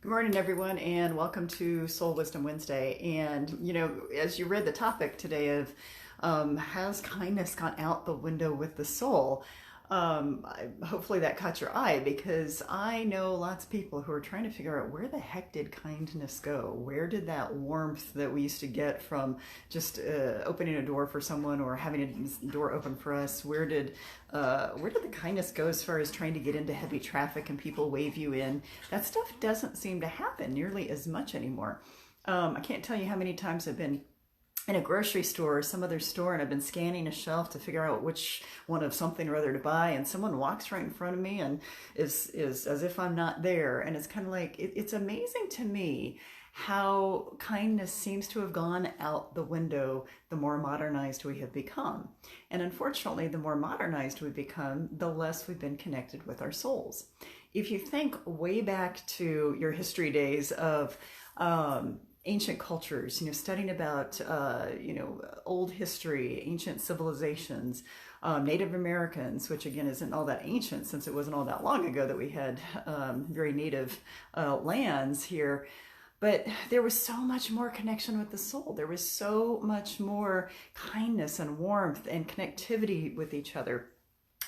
Good morning, everyone, and welcome to Soul Wisdom Wednesday. And, as you read the topic today of has kindness gone out the window with the soul, hopefully that caught your eye, because I know lots of people who are trying to figure out, where the heck did kindness go? Where did that warmth that we used to get from just opening a door for someone or having a door open for us, where did the kindness go as far as trying to get into heavy traffic and people wave you in? That stuff doesn't seem to happen nearly as much anymore. I can't tell you how many times I've been in a grocery store or some other store, and I've been scanning a shelf to figure out which one of something or other to buy, and someone walks right in front of me and is as if I'm not there. And it's kind of like, it's amazing to me how kindness seems to have gone out the window the more modernized we have become. And unfortunately, the more modernized we become, the less we've been connected with our souls. If you think way back to your history days of ancient cultures, studying about, old history, ancient civilizations, Native Americans, which again isn't all that ancient since it wasn't all that long ago that we had very native lands here. But there was so much more connection with the soul. There was so much more kindness and warmth and connectivity with each other.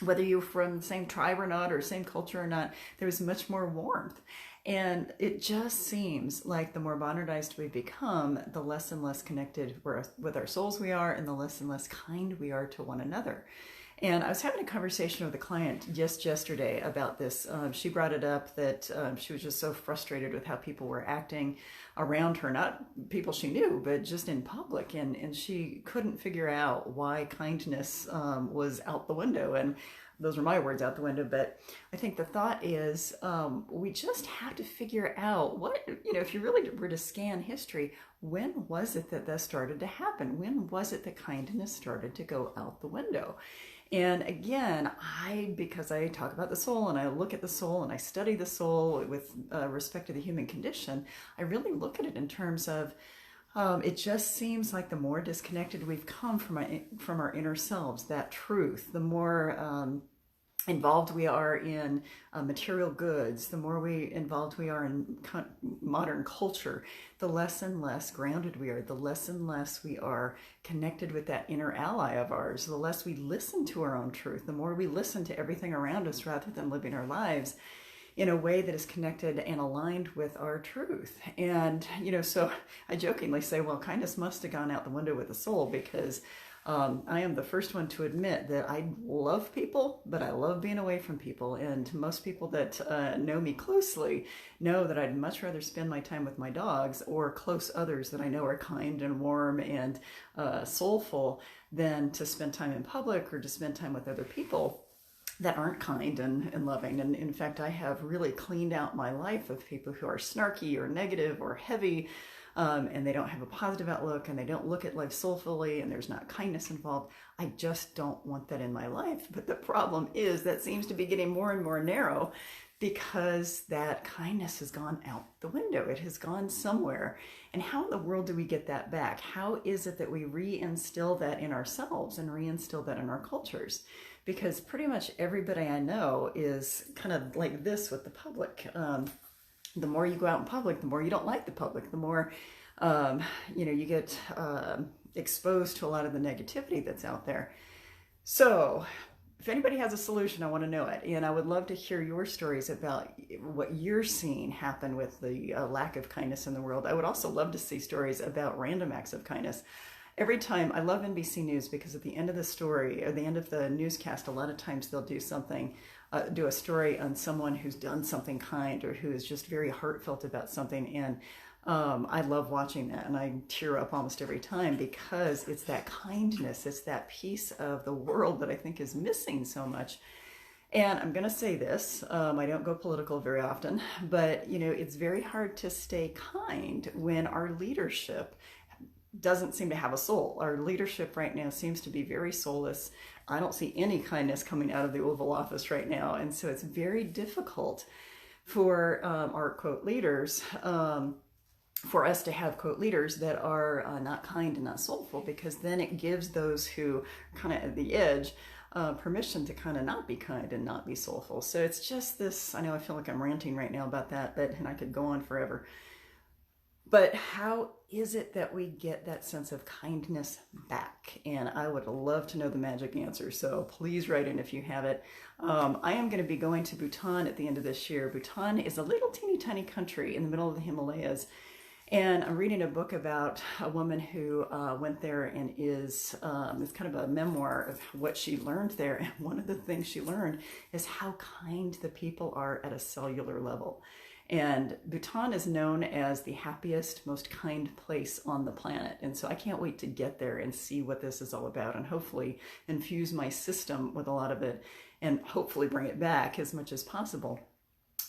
Whether you're from the same tribe or not, or same culture or not, there was much more warmth. And it just seems like the more modernized we become, the less and less connected with our souls we are, and the less and less kind we are to one another. And I was having a conversation with a client just yesterday about this. She brought it up that she was just so frustrated with how people were acting around her, not people she knew, but just in public. And she couldn't figure out why kindness was out the window. And those are my words, out the window. But I think the thought is we just have to figure out if you really were to scan history, when was it that this started to happen? When was it that kindness started to go out the window? And again, because I talk about the soul and I look at the soul and I study the soul with respect to the human condition, I really look at it in terms of it just seems like the more disconnected we've come from our inner selves, that truth, the more involved we are in material goods, the more involved we are in modern culture, the less and less grounded we are, the less and less we are connected with that inner ally of ours, the less we listen to our own truth, the more we listen to everything around us rather than living our lives in a way that is connected and aligned with our truth. And, so I jokingly say, well, kindness must have gone out the window with the soul, because I am the first one to admit that I love people, but I love being away from people. And most people that know me closely know that I'd much rather spend my time with my dogs or close others that I know are kind and warm and soulful than to spend time in public or to spend time with other people that aren't kind and loving. And in fact, I have really cleaned out my life of people who are snarky or negative or heavy, and they don't have a positive outlook, and they don't look at life soulfully, and there's not kindness involved. I just don't want that in my life. But the problem is that seems to be getting more and more narrow, because that kindness has gone out the window. It has gone somewhere. And how in the world do we get that back? How is it that we reinstill that in ourselves and reinstill that in our cultures? Because pretty much everybody I know is kind of like this with the public. The more you go out in public, the more you don't like the public, the more you get exposed to a lot of the negativity that's out there. So if anybody has a solution, I want to know it. And I would love to hear your stories about what you're seeing happen with the lack of kindness in the world. I would also love to see stories about random acts of kindness. Every time, I love NBC News, because at the end of the story, or the end of the newscast, a lot of times they'll do something, do a story on someone who's done something kind or who is just very heartfelt about something. And I love watching that, and I tear up almost every time, because it's that kindness, it's that piece of the world that I think is missing so much. And I'm going to say this, I don't go political very often, but it's very hard to stay kind when our leadership doesn't seem to have a soul. Our leadership right now seems to be very soulless. I don't see any kindness coming out of the Oval Office right now. And so it's very difficult for our quote leaders, for us to have quote leaders that are not kind and not soulful, because then it gives those who are kind of at the edge permission to kind of not be kind and not be soulful. So it's just this, I know I feel like I'm ranting right now about that, and I could go on forever. But how is it that we get that sense of kindness back? And I would love to know the magic answer. So please write in if you have it. I am going to be going to Bhutan at the end of this year. Bhutan is a little teeny tiny country in the middle of the Himalayas. And I'm reading a book about a woman who went there and is, it's kind of a memoir of what she learned there. And one of the things she learned is how kind the people are at a cellular level. And Bhutan is known as the happiest, most kind place on the planet. And so I can't wait to get there and see what this is all about, and hopefully infuse my system with a lot of it and hopefully bring it back as much as possible.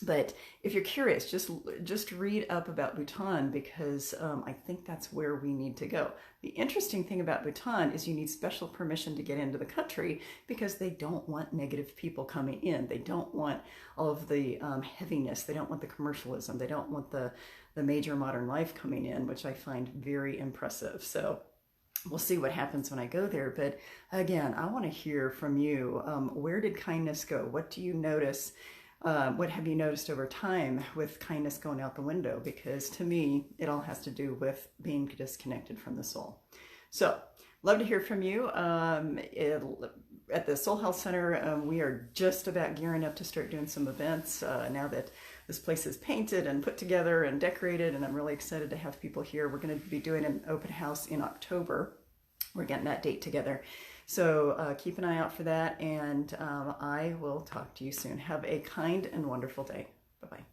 But if you're curious, just read up about Bhutan, because I think that's where we need to go. The interesting thing about Bhutan is you need special permission to get into the country, because they don't want negative people coming in. They don't want all of the heaviness. They don't want the commercialism. They don't want the major modern life coming in, which I find very impressive. So we'll see what happens when I go there. But again, I want to hear from you. Where did kindness go? What do you notice? What have you noticed over time with kindness going out the window? Because to me, it all has to do with being disconnected from the soul. So, love to hear from you. At the Soul Health Center, we are just about gearing up to start doing some events now that this place is painted and put together and decorated, and I'm really excited to have people here. We're going to be doing an open house in October. We're getting that date together. So keep an eye out for that, and I will talk to you soon. Have a kind and wonderful day. Bye-bye.